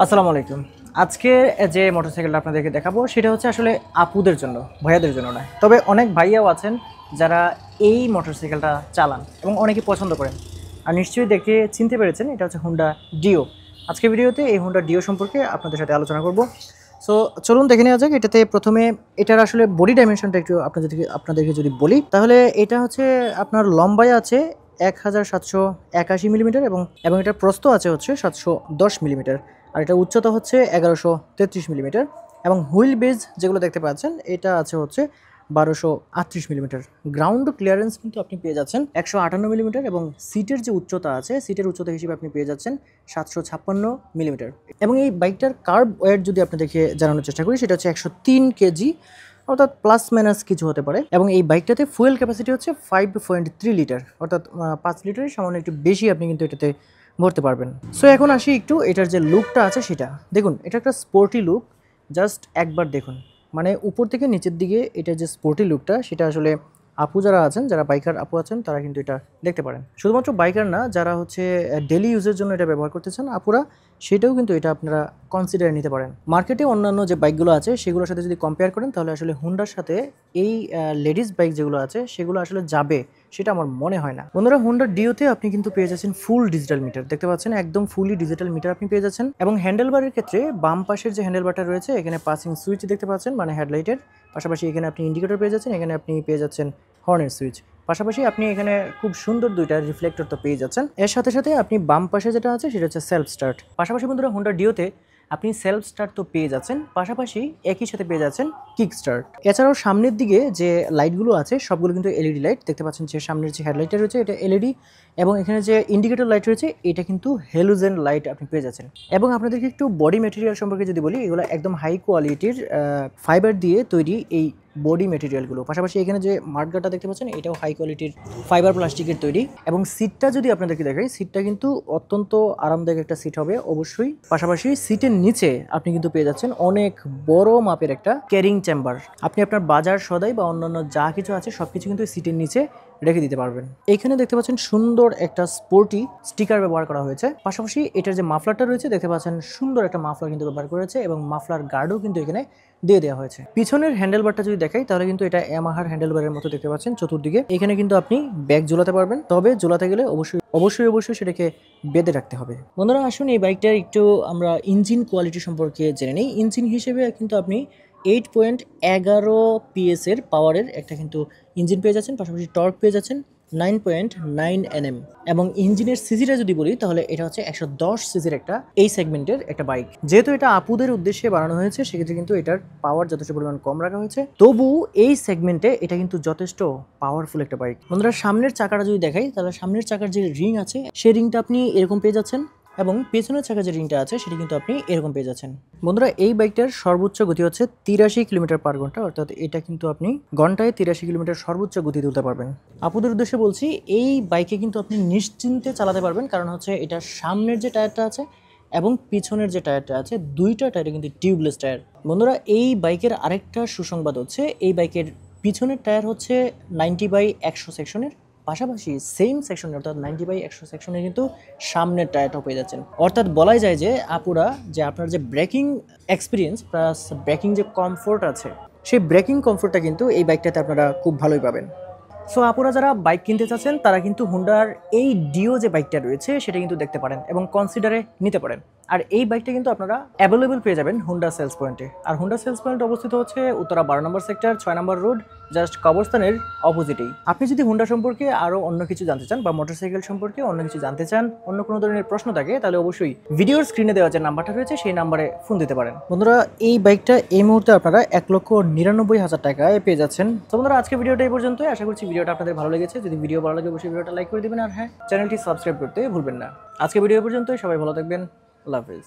আসসালামু আলাইকুম। আজকে যে মোটরসাইকেলটা আপনাদেরকে দেখাবো সেটা হচ্ছে আসলে আপুদের জন্য, ভাইয়াদের জন্য নয়। তবে অনেক ভাইয়াও আছেন যারা এই মোটরসাইকেলটা চালান এবং অনেকে পছন্দ করেন। আর নিশ্চয়ই দেখে চিনতে পেরেছেন এটা হচ্ছে হুন্ডা ডিও। আজকের ভিডিওতে এই হুন্ডা ডিও সম্পর্কে আপনাদের সাথে আলোচনা করব। সো চলুন দেখে নেওয়া যাক। এটাতে প্রথমে এটার আসলে বডি ডাইমেনশনটা একটু আপনাদেরকে যদি বলি, তাহলে এটা হচ্ছে আপনার লম্বায় আছে 1781 মিলিমিটার এবং এটার প্রস্থ আছে হচ্ছে 710 মিলিমিটার। আর এটা উচ্চতা হচ্ছে 1133 মিলিমিটার এবং হুইল বেজ যেগুলো দেখতে পাচ্ছেন এটা আছে হচ্ছে 1238 মিলিমিটার। গ্রাউন্ড ক্লিয়ারেন্স কিন্তু আপনি পেয়ে যাচ্ছেন 158 মিলিমিটার এবং সিটের যে উচ্চতা আছে সিটের উচ্চতা হিসেবে আপনি পেয়ে যাচ্ছেন 756 মিলিমিটার। এবং এই বাইকটার কার্ব ওয়েট যদি আপনাদেরকে জানানোর চেষ্টা করি সেটা হচ্ছে 103 কেজি, অর্থাৎ প্লাস মাইনাস কিছু হতে পারে। এবং এই বাইকটাতে ফুয়েল ক্যাপাসিটি হচ্ছে 5.3 লিটার, অর্থাৎ 5 লিটারের সামান্য একটু বেশি আপনি কিন্তু এটাতে ভরতে পারবেন। সো এখন আসি একটু এটার যে লুকটা আছে সেটা দেখুন। এটা একটা স্পোর্টি লুক, জাস্ট একবার দেখুন। মানে উপর থেকে নিচের দিকে এটার যে স্পোর্টি লুকটা সেটা আসলে আপু যারা আছেন, যারা বাইকার আপু আছেন তারা কিন্তু এটা দেখতে পারেন। শুধুমাত্র বাইকার না, যারা হচ্ছে ডেলি ইউজের জন্য এটা ব্যবহার করতেছেন আপুরা, সেটাও কিন্তু এটা আপনারা কনসিডার নিতে পারেন। মার্কেটে অন্যান্য যে বাইকগুলো আছে সেগুলোর সাথে যদি কম্পেয়ার করেন তাহলে আসলে হুন্ডার সাথে এই লেডিস বাইক যেগুলো আছে সেগুলো আসলে যাবে সেটা আমার মনে হয় না। বন্ধুরা, হুন্ডা ডিওতে আপনি কিন্তু পেয়ে যাচ্ছেন ফুল ডিজিটাল মিটার, দেখতে পাচ্ছেন একদম ফুলি ডিজিটাল মিটার আপনি পেয়ে যাচ্ছেন। এবং হ্যান্ডেলবারের ক্ষেত্রে বাম পাশের যে হ্যান্ডেলবারটা রয়েছে এখানে পাসিং সুইচ দেখতে পাচ্ছেন, মানে হেডলাইটের পাশাপাশি এখানে আপনি ইন্ডিকেটর পেয়ে যাচ্ছেন, এখানে আপনি পেয়ে যাচ্ছেন হর্নের সুইচ, পাশাপাশি আপনি এখানে খুব সুন্দর দুইটা রিফ্লেক্টর তো পেয়ে যাচ্ছেন। এর সাথে সাথে আপনি বাম পাশে যেটা আছে সেটা হচ্ছে সেলফ স্টার্ট। পাশাপাশি বন্ধুরা, হুন্ডা ডিওতে আপনি সেলফ স্টার্ট তো পেয়ে যাচ্ছেন, পাশাপাশি একই সাথে পেয়ে যাচ্ছেন কিক স্টার্ট। এছাড়াও সামনের দিকে যে লাইটগুলো আছে সবগুলো কিন্তু এলইডি লাইট, দেখতে পাচ্ছেন যে সামনের যে হেডলাইটটা রয়েছে এটা এলইডি এবং এখানে যে ইন্ডিকেটর লাইট রয়েছে এটা কিন্তু হেলোজেন লাইট আপনি পেয়ে যাচ্ছেন। এবং আপনাদেরকে একটু বডি ম্যাটেরিয়াল সম্পর্কে যদি বলি, এগুলো একদম হাই কোয়ালিটির ফাইবার দিয়ে তৈরি এই বডি ম্যাটেরিয়ালগুলো। পাশাপাশি এখানে যে মাঠগাটা দেখতে পাচ্ছেন এটাও হাই কোয়ালিটির ফাইবার প্লাস্টিকের তৈরি। এবং সিটটা যদি আপনাদেরকে দেখাই, সিটটা কিন্তু অত্যন্ত আরামদায়ক একটা সিট হবে অবশ্যই। পাশাপাশি সিটের নিচে আপনি কিন্তু পেয়ে যাচ্ছেন অনেক বড় মাপের একটা ক্যারিং চেম্বার। আপনি আপনার বাজার সদাই বা অন্যান্য যা কিছু আছে সবকিছু কিন্তু সিটের নিচে রেখে দিতে পারবেন। এখানে দেখতে পাচ্ছেন সুন্দর একটা স্পোর্টি স্টিকার ব্যবহার করা হয়েছে। পাশাপাশি এটার যে মাফলারটা রয়েছে দেখতে পাচ্ছেন সুন্দর একটা মাফলার কিন্তু ব্যবহার করেছে এবং মাফলার গার্ডও কিন্তু এখানে দিয়ে দেওয়া হয়েছে। পিছনের হ্যান্ডেলবারটা যদি দেখাই তাহলে কিন্তু এটা ইয়ামাহার হ্যান্ডেলবারের মতো দেখতে পাচ্ছেন চতুর্দিকে। এখানে কিন্তু আপনি ব্যাগ ঝোলাতে পারবেন, তবে ঝোলাতে গেলে অবশ্যই সেটাকে বেঁধে রাখতে হবে। বন্ধুরা, আসুন এই বাইকটার একটু আমরা ইঞ্জিন কোয়ালিটি সম্পর্কে জেনে নিই। ইঞ্জিন হিসেবে কিন্তু আপনি 8.11 PS এর পাওয়ারের একটা কিন্তু ইঞ্জিন পেয়ে যাচ্ছেন, পাশাপাশি টর্ক পেয়ে যাচ্ছেন 9.9 Nm। এবং ইঞ্জিনের সিজিটা যদি বলি তাহলে এটা হচ্ছে 110 সিজির একটা এই সেগমেন্টের একটা বাইক। যেহেতু এটা আপুদের উদ্দেশ্যে বানানো হয়েছে সেক্ষেত্রে কিন্তু এটার পাওয়ার যথেষ্ট পরিমাণ কম রাখা হয়েছে, তবু এই সেগমেন্টে এটা কিন্তু যথেষ্ট পাওয়ারফুল একটা বাইক। বন্ধুরা, সামনের চাকাটা যদি দেখাই তাহলে সামনের চাকার যে রিং আছে সেই রিংটা আপনি এরকম পেয়ে যাচ্ছেন এবং পেছনের চাকা যে রিংটা আছে সেটা কিন্তু আপনি এরকম পেয়ে যাচ্ছেন। বন্ধুরা, এই বাইকটার সর্বোচ্চ গতি হচ্ছে 83 কিলোমিটার পার ঘন্টা, অর্থাৎ এটা কিন্তু আপনি ঘন্টায় 83 কিলোমিটার সর্বোচ্চ গতি তুলতে পারবেন। আপুদের উদ্দেশ্যে বলছি, এই বাইকে কিন্তু আপনি নিশ্চিন্তে চালাতে পারবেন, কারণ হচ্ছে এটা সামনের যে টায়ারটা আছে এবং পিছনের যে টায়ারটা আছে দুইটা টায়ারে কিন্তু টিউবলেস টায়ার। বন্ধুরা, এই বাইকের আরেকটা সুসংবাদ হচ্ছে এই বাইকের পিছনের টায়ার হচ্ছে 90/100 সেকশনের, পাশাপাশি সেম সেকশনে অর্থাৎ 90/100 সেকশনে কিন্তু সামনের টায়ারটাও পেয়ে যাচ্ছেন। অর্থাৎ বলাই যায় যে আপুরা যে আপনার যে ব্রেকিং এক্সপিরিয়েন্স প্লাস ব্রেকিং যে কমফোর্ট আছে সেই ব্রেকিং কমফোর্টটা কিন্তু এই বাইকটাতে আপনারা খুব ভালোই পাবেন। সো আপুরা যারা বাইক কিনতে চাচ্ছেন তারা কিন্তু হুন্ডার এই ডিও যে বাইকটা রয়েছে সেটা কিন্তু দেখতে পারেন এবং কনসিডারে নিতে পারেন। আর এই বাইকটা কিন্তু আপনারা অ্যাভেলেবল পেয়ে যাবেন হুন্ডা সেলস পয়েন্টে। আর হুন্ডা সেলস পয়েন্ট অবস্থিত হচ্ছে উত্তরা 12 নম্বর সেক্টর 6 নম্বর রোড, জাস্ট কবরস্থানের অপোজিটেই। আপনি যদি হুন্ডা সম্পর্কে আরও অন্য কিছু জানতে চান বা মোটরসাইকেল সম্পর্কে অন্য কিছু জানতে চান, অন্য কোনো ধরনের প্রশ্ন থাকে, তাহলে অবশ্যই ভিডিওর স্ক্রিনে দেওয়া যে নাম্বারটা রয়েছে সেই নাম্বারে ফোন দিতে পারেন। বন্ধুরা, এই বাইকটা এই মুহূর্তে আপনারা 1,99,000 টাকায় পেয়ে যাচ্ছেন। তো বন্ধুরা, আজকে ভিডিওটা এই পর্যন্তই। আশা করছি ভিডিওটা আপনাদের ভালো লেগেছে। যদি ভিডিও ভালো লাগে অবশ্যই ভিডিওটা লাইক করে দিবেন, আর হ্যাঁ, চ্যানেলটি সাবস্ক্রাইব করতে ভুলবেন না। আজকে ভিডিও পর্যন্তই, সবাই ভালো থাকবেন। আল্লাহ হাফেজ।